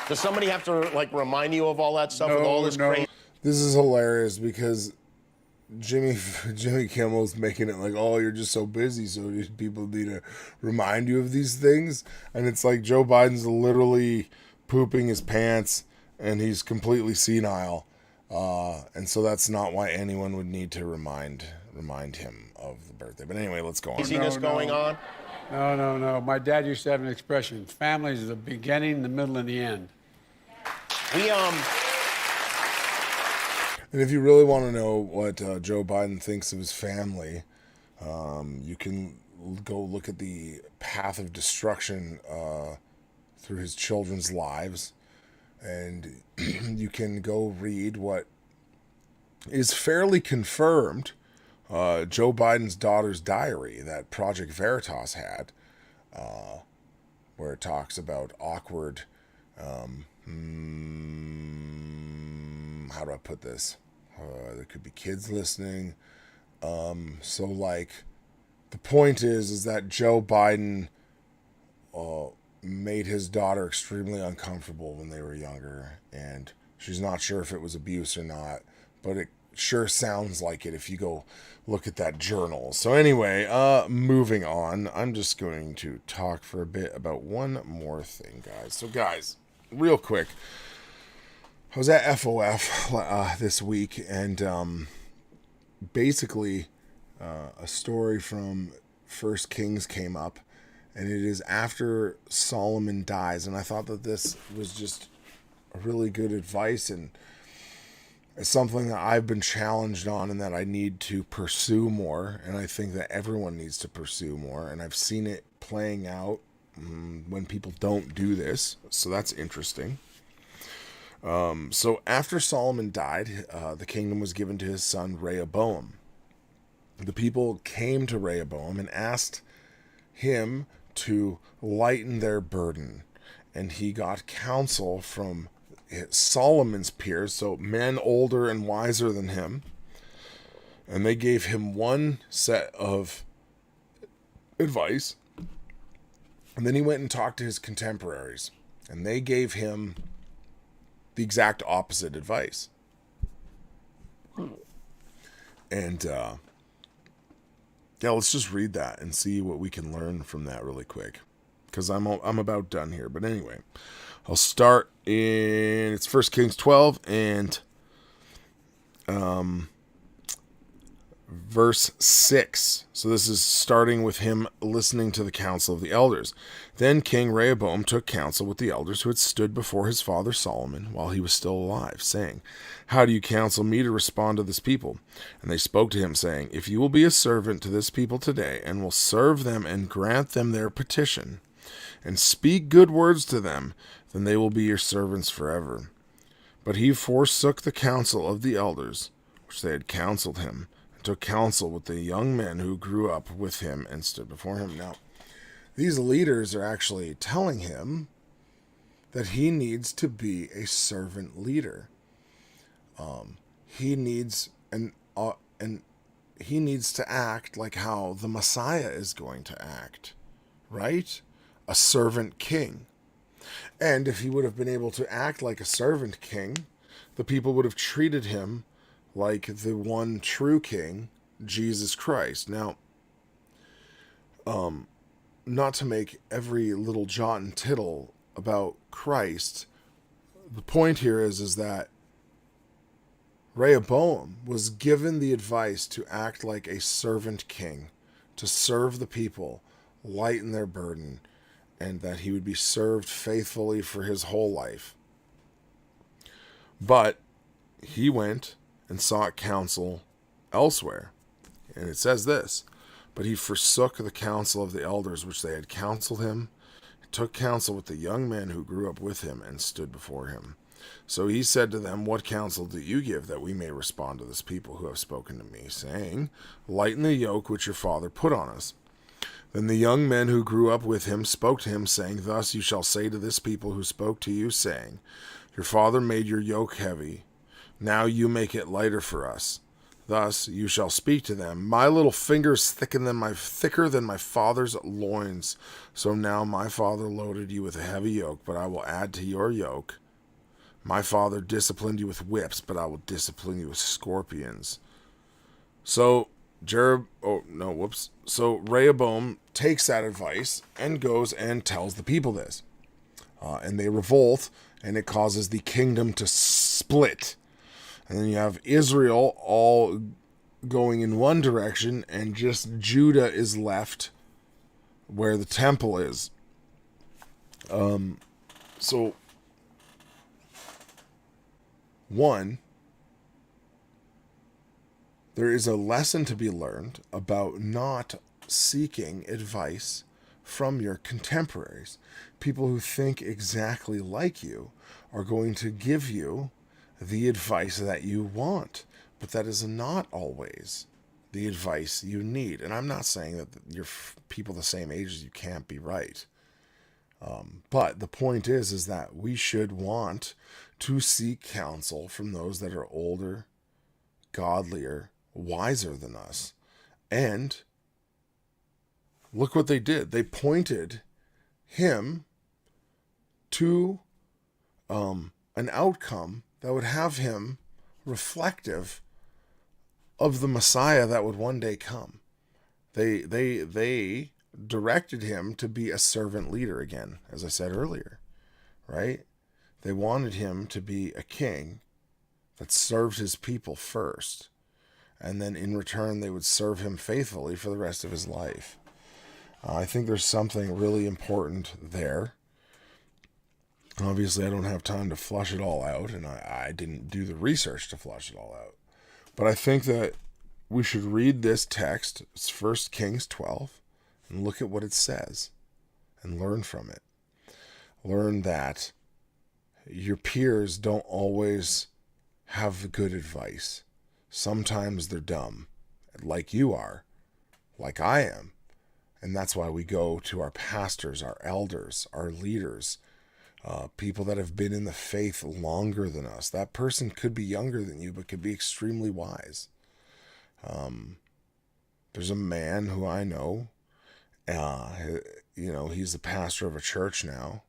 Does somebody have to, remind you of all that stuff with all this crazy? This is hilarious because Jimmy Kimmel's making it like, oh, you're just so busy, so people need to remind you of these things. And it's like Joe Biden's literally pooping his pants and he's completely senile. And so that's not why anyone would need to remind him of the birthday. But anyway, let's go on. Craziness going on? No. My dad used to have an expression: family is the beginning, the middle, and the end. And if you really want to know what Joe Biden thinks of his family, you can go look at the path of destruction through his children's lives. And you can go read what is fairly confirmed Joe Biden's daughter's diary that Project Veritas had, where it talks about awkward, how do I put this? There could be kids listening. So, the point is that Joe Biden made his daughter extremely uncomfortable when they were younger, and she's not sure if it was abuse or not, but it sure sounds like it if you go look at that journal. So anyway, moving on, I'm just going to talk for a bit about one more thing, guys. So guys, real quick, I was at FOF this week, and basically a story from First Kings came up, and it is after Solomon dies, and I thought that this was just a really good advice, and it's something that I've been challenged on and that I need to pursue more, and I think that everyone needs to pursue more, and I've seen it playing out when people don't do this, so that's interesting. So after Solomon died, the kingdom was given to his son Rehoboam. The people came to Rehoboam and asked him to lighten their burden, and he got counsel from Solomon's peers, so men older and wiser than him, and they gave him one set of advice, and then he went and talked to his contemporaries, and they gave him the exact opposite advice. And yeah, let's just read that and see what we can learn from that really quick, because I'm about done here. But anyway, I'll start in, it's 1 Kings 12 and verse 6. So this is starting with him listening to the counsel of the elders. Then King Rehoboam took counsel with the elders who had stood before his father Solomon while he was still alive, saying, "How do you counsel me to respond to this people?" And they spoke to him, saying, "If you will be a servant to this people today, and will serve them and grant them their petition, and speak good words to them, then they will be your servants forever." But he forsook the counsel of the elders, which they had counseled him, and took counsel with the young men who grew up with him and stood before him. Now, these leaders are actually telling him that he needs to be a servant leader. He needs he needs to act like how the Messiah is going to act, right? A servant king. And if he would have been able to act like a servant king, the people would have treated him like the one true king, Jesus Christ. Now, not to make every little jot and tittle about Christ, the point here is that Rehoboam was given the advice to act like a servant king, to serve the people, lighten their burden, and that he would be served faithfully for his whole life. But he went and sought counsel elsewhere. And it says this, "But he forsook the counsel of the elders which they had counseled him, and took counsel with the young men who grew up with him and stood before him. So he said to them, What counsel do you give that we may respond to this people who have spoken to me, saying, Lighten the yoke which your father put on us? Then the young men who grew up with him spoke to him, saying, Thus you shall say to this people who spoke to you, saying, Your father made your yoke heavy. Now you make it lighter for us. Thus you shall speak to them, My little finger is thicker than my father's loins. So now my father loaded you with a heavy yoke, but I will add to your yoke. My father disciplined you with whips, but I will discipline you with scorpions." So So Rehoboam takes that advice and goes and tells the people this. And they revolt, and it causes the kingdom to split. And then you have Israel all going in one direction, and just Judah is left where the temple is. So, one, there is a lesson to be learned about not seeking advice from your contemporaries. People who think exactly like you are going to give you the advice that you want, but that is not always the advice you need. And I'm not saying that you're people the same age as you can't be right. But the point is that we should want to seek counsel from those that are older, godlier, wiser than us. And look what they did. They pointed him to an outcome that would have him reflective of the Messiah that would one day come. They directed him to be a servant leader again, as I said earlier, right? They wanted him to be a king that served his people first, and then in return they would serve him faithfully for the rest of his life. I think there's something really important there. Obviously, I don't have time to flush it all out, and I didn't do the research to flush it all out. But I think that we should read this text, it's 1 Kings 12, and look at what it says and learn from it. Learn that your peers don't always have good advice. Sometimes they're dumb, like you are, like I am. And that's why we go to our pastors, our elders, our leaders, people that have been in the faith longer than us. That person could be younger than you, but could be extremely wise. There's a man who I know, he's the pastor of a church now.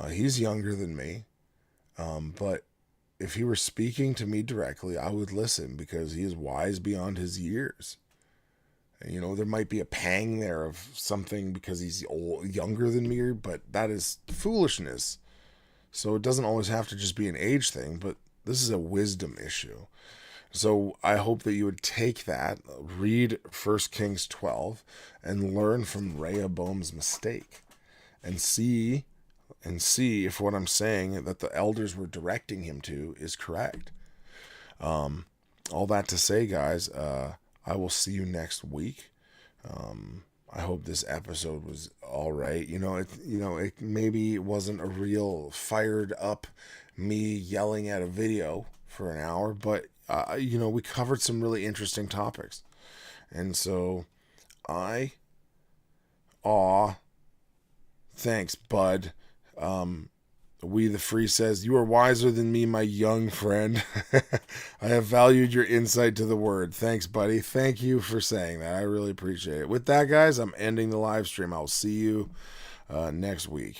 He's younger than me, but if he were speaking to me directly, I would listen because he is wise beyond his years. And, there might be a pang there of something because he's younger than me, but that is foolishness. So it doesn't always have to just be an age thing, but this is a wisdom issue. So I hope that you would take that, read 1 Kings 12, and learn from Rehoboam's mistake, and see if what I'm saying that the elders were directing him to is correct. All that to say, guys, I will see you next week. I hope this episode was all right. It maybe wasn't a real fired up me yelling at a video for an hour, but we covered some really interesting topics. And so thanks, bud. We the Free says, "You are wiser than me, my young friend. I have valued your insight to the word." Thanks, buddy. Thank you for saying that. I really appreciate it. With that, guys, I'm ending the live stream. I'll see you next week.